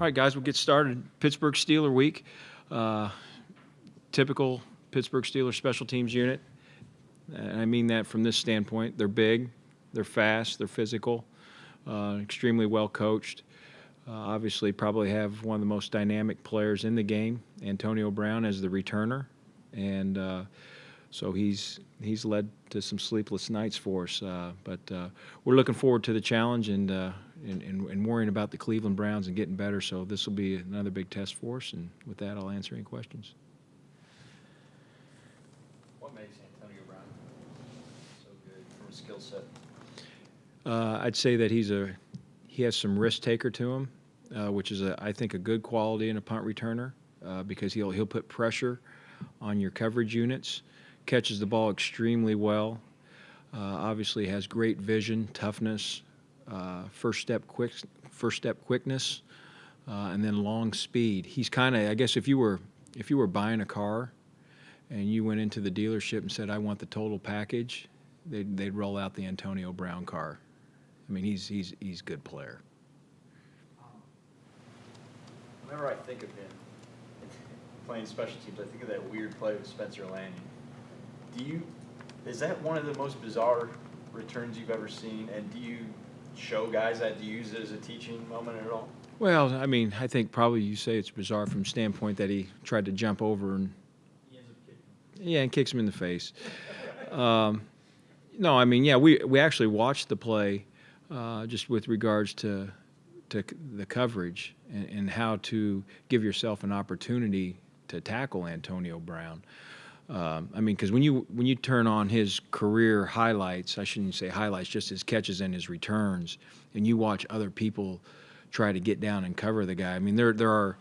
All right, guys, we'll get started. Pittsburgh Steeler week. Typical Pittsburgh Steelers special teams unit. And I mean that from this standpoint. They're big, they're fast, they're physical, extremely well coached. Obviously, probably have one of the most dynamic players in the game, Antonio Brown, as the returner. And so he's led to some sleepless nights for us. But we're looking forward to the challenge and worrying about the Cleveland Browns and getting better. So this will be another big test for us. And with that, I'll answer any questions. What makes Antonio Brown so good from a skill set? I'd say that he has some risk taker to him, which is I think a good quality in a punt returner because he'll put pressure on your coverage units, catches the ball extremely well, obviously has great vision, toughness, first step quickness, and then long speed. He's kind of, I guess, if you were buying a car and you went into the dealership and said, I want the total package, they'd roll out the Antonio Brown car. I mean, he's a good player. Whenever I think of him playing special teams, I think of that weird play with Spencer Lanning. Is that one of the most bizarre returns you've ever seen? And do you show guys that? Do you use it as a teaching moment at all? Well, I mean, I think probably you say it's bizarre from the standpoint that he tried to jump over and and kicks him in the face. No, I mean, yeah, we actually watched the play just with regards to the coverage and how to give yourself an opportunity to tackle Antonio Brown. I mean, because when you turn on his career highlights, I shouldn't say highlights, just his catches and his returns, and you watch other people try to get down and cover the guy. I mean, there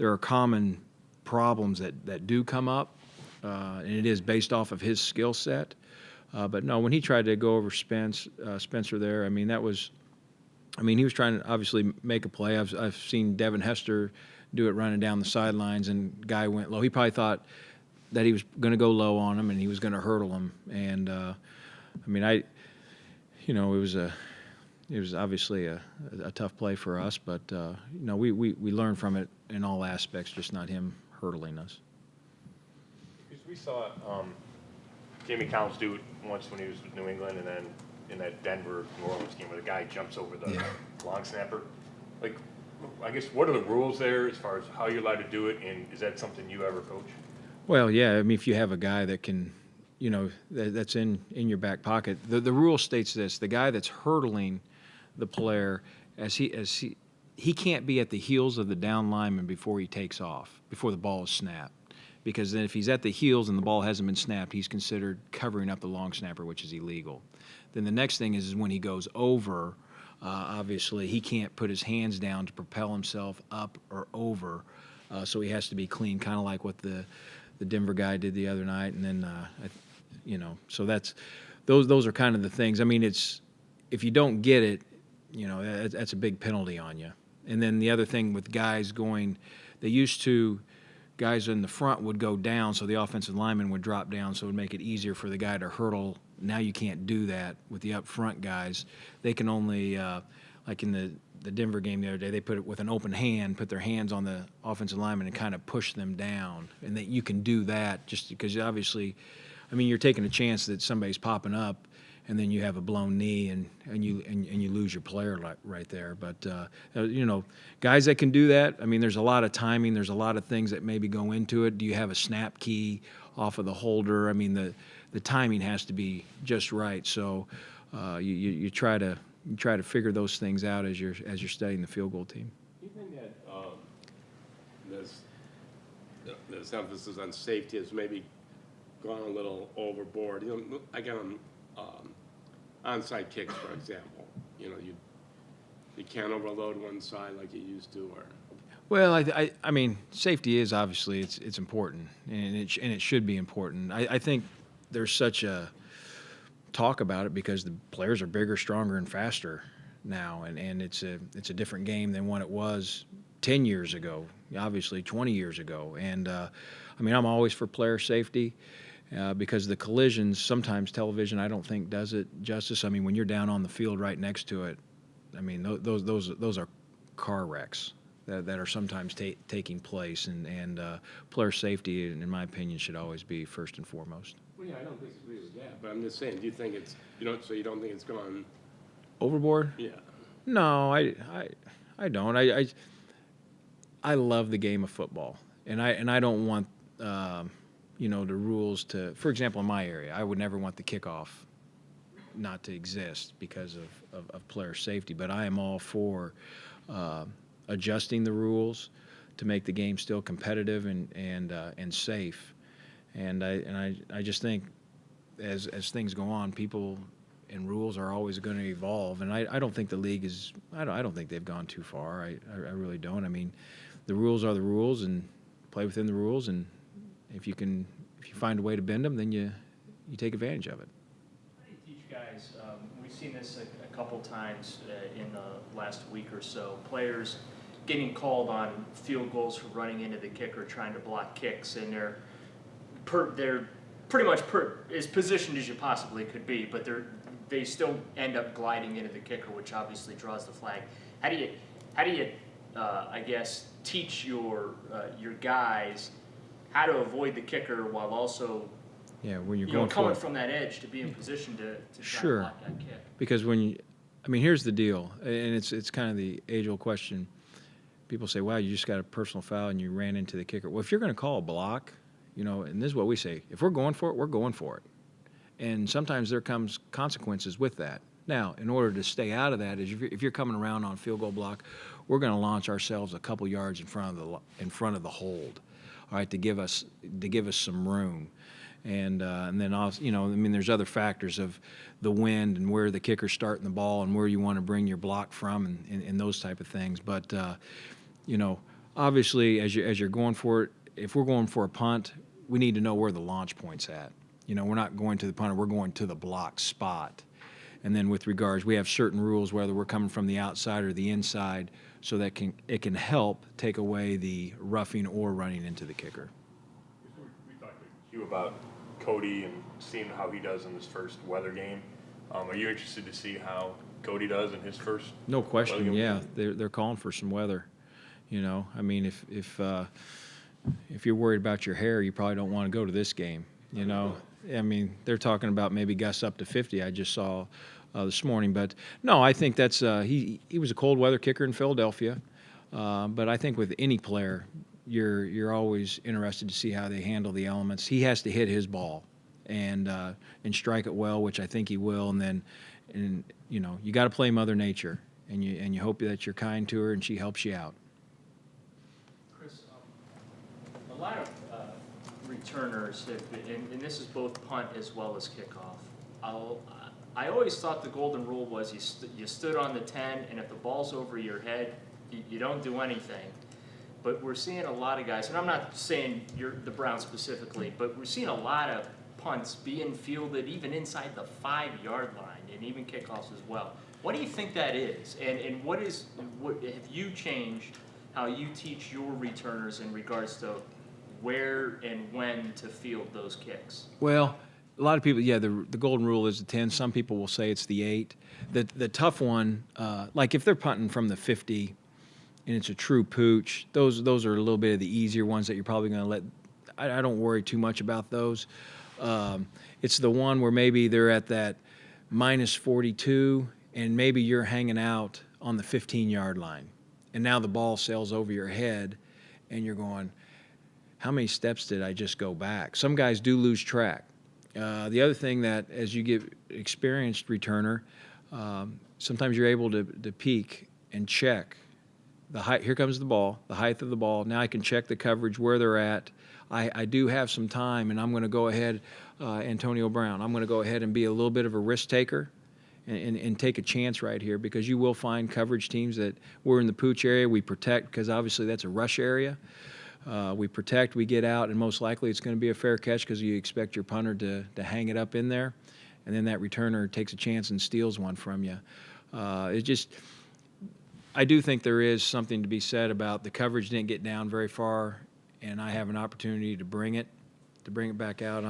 are common problems that do come up, and it is based off of his skill set. But no, when he tried to go over Spencer there, I mean, he was trying to obviously make a play. I've seen Devin Hester do it running down the sidelines, and guy went low. He probably thought that he was going to go low on him and he was going to hurdle him. And I mean, it was obviously a tough play for us, but we learned from it in all aspects, just not him hurdling us. Because we saw Jamie Collins do it once when he was with New England, and then in that Denver-New Orleans game where the guy jumps over the long snapper. Like, I guess, what are the rules there as far as how you're allowed to do it, and is that something you ever coach? Well, yeah, I mean, if you have a guy that can, that's in your back pocket, the rule states this: the guy that's hurdling the player, he can't be at the heels of the down lineman before he takes off, before the ball is snapped. Because then if he's at the heels and the ball hasn't been snapped, he's considered covering up the long snapper, which is illegal. Then the next thing is when he goes over, obviously he can't put his hands down to propel himself up or over, so he has to be clean, kind of like what the Denver guy did the other night. And then, so those are kind of the things. I mean, if you don't get it, that's a big penalty on you. And then the other thing with guys guys in the front would go down, so the offensive lineman would drop down, so it would make it easier for the guy to hurdle. Now you can't do that with the up front guys. They can only, like in the Denver game the other day, they put it with an open hand, put their hands on the offensive lineman and kind of push them down. And that you can do that just because obviously, I mean, you're taking a chance that somebody's popping up, and then you have a blown knee and you lose your player right there. But guys that can do that, I mean, there's a lot of timing, there's a lot of things that maybe go into it. Do you have a snap key off of the holder? I mean, the timing has to be just right. So you try to figure those things out as you're studying the field goal team. Do you think that this emphasis on safety has maybe gone a little overboard? Like on onside kicks, for example, you can't overload one side like you used to, or. Well, I mean, safety is obviously it's important, and it should be important. I think there's such a talk about it because the players are bigger, stronger, and faster now, and it's a different game than what it was 10 years ago, obviously 20 years ago. And I mean, I'm always for player safety. Because the collisions, sometimes television I don't think does it justice. I mean, when you're down on the field right next to it, I mean those are car wrecks. that are sometimes taking place, and player safety, in my opinion, should always be first and foremost. Well, yeah, I don't disagree with that, but I'm just saying, do you think it's, so you don't think it's gone? Overboard? Yeah. No, I don't. I love the game of football, and I don't want the rules to. For example, in my area, I would never want the kickoff not to exist because of player safety. But I am all for adjusting the rules to make the game still competitive and safe. And I just think as things go on, people and rules are always going to evolve. And I don't think the league is. I don't think they've gone too far. I really don't. I mean, the rules are the rules, and play within the rules. And if you find a way to bend them, then you take advantage of it. How do you teach guys? We've seen this a couple times in the last week or so. Players getting called on field goals for running into the kicker, trying to block kicks, and they're pretty much as positioned as you possibly could be, but they still end up gliding into the kicker, which obviously draws the flag. How do you I guess teach your guys how to avoid the kicker while also when you're going coming for it. from that edge to be in position to try Sure. to block that kick? Because here's the deal, and it's kind of the age-old question. People say, "Wow, you just got a personal foul and you ran into the kicker." Well, if you're going to call a block, and this is what we say: if we're going for it, we're going for it. And sometimes there comes consequences with that. Now, in order to stay out of that, if you're coming around on a field goal block, we're going to launch ourselves a couple yards in front of the hold, all right, to give us some room. And then also, there's other factors of the wind and where the kicker's starting the ball and where you want to bring your block from and those type of things. But obviously, as you're going for it, if we're going for a punt, we need to know where the launch point's at. We're not going to the punter; we're going to the block spot. And then with regards, we have certain rules whether we're coming from the outside or the inside, so that it can help take away the roughing or running into the kicker. We talked to you about Cody and seeing how he does in this first weather game. Are you interested to see how Cody does in his first? No question. weather game? Yeah, they're calling for some weather. I mean, if you're worried about your hair, you probably don't want to go to this game. I mean, they're talking about maybe gusts up to 50. I just saw this morning, but no, I think that's he was a cold weather kicker in Philadelphia, but I think with any player, you're always interested to see how they handle the elements. He has to hit his ball and strike it well, which I think he will, and you got to play Mother Nature, and you hope that you're kind to her and she helps you out. Chris, a lot of returners have been, and this is both punt as well as kickoff. I always thought the golden rule was you stood on the 10, and if the ball's over your head, you don't do anything. But we're seeing a lot of guys, and I'm not saying you're the Browns specifically, but we're seeing a lot of punts being fielded even inside the 5-yard line, and even kickoffs as well. What do you think that is? And what have you changed how you teach your returners in regards to where and when to field those kicks? Well, a lot of people, the golden rule is the 10. Some people will say it's the 8. The tough one, like if they're punting from the 50 and it's a true pooch, those are a little bit of the easier ones that you're probably going to let. I don't worry too much about those. It's the one where maybe they're at that minus 42 and maybe you're hanging out on the 15-yard line, and now the ball sails over your head and you're going, how many steps did I just go back? Some guys do lose track. The other thing that as you get experienced returner, sometimes you're able to peek and check the height. Here comes the ball, the height of the ball. Now I can check the coverage, where they're at. I do have some time, and I'm going to go ahead, Antonio Brown, I'm going to go ahead and be a little bit of a risk taker and take a chance right here, because you will find coverage teams that we're in the pooch area. We protect because obviously that's a rush area. We protect, we get out, and most likely it's going to be a fair catch because you expect your punter to hang it up in there, and then that returner takes a chance and steals one from you. I do think there is something to be said about the coverage didn't get down very far, and I have an opportunity to bring it back out.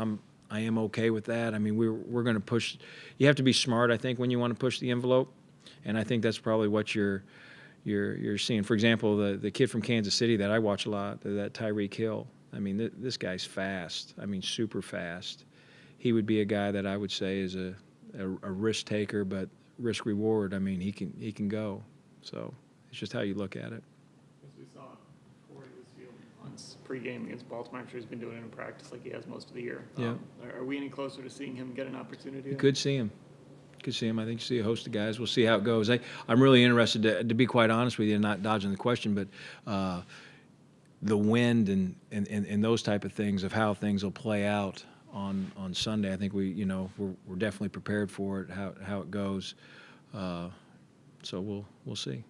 I am okay with that. I mean, we're going to push. You have to be smart, I think, when you want to push the envelope, and I think that's probably what you're you're seeing. For example, the kid from Kansas City that I watch a lot, that Tyreek Hill. I mean, this guy's fast. I mean, super fast. He would be a guy that I would say is a risk taker, but risk reward. I mean, he can go. So it's just how you look at it. As we saw, Corey was fielding punts pregame against Baltimore. I'm sure he's been doing it in practice like he has most of the year. Yeah. Are we any closer to seeing him get an opportunity? You could see him. Could see him. I think you see a host of guys. We'll see how it goes. I'm really interested, to be quite honest with you, not dodging the question, but the wind and those type of things of how things will play out on Sunday. I think we're definitely prepared for it, how it goes. So we'll see.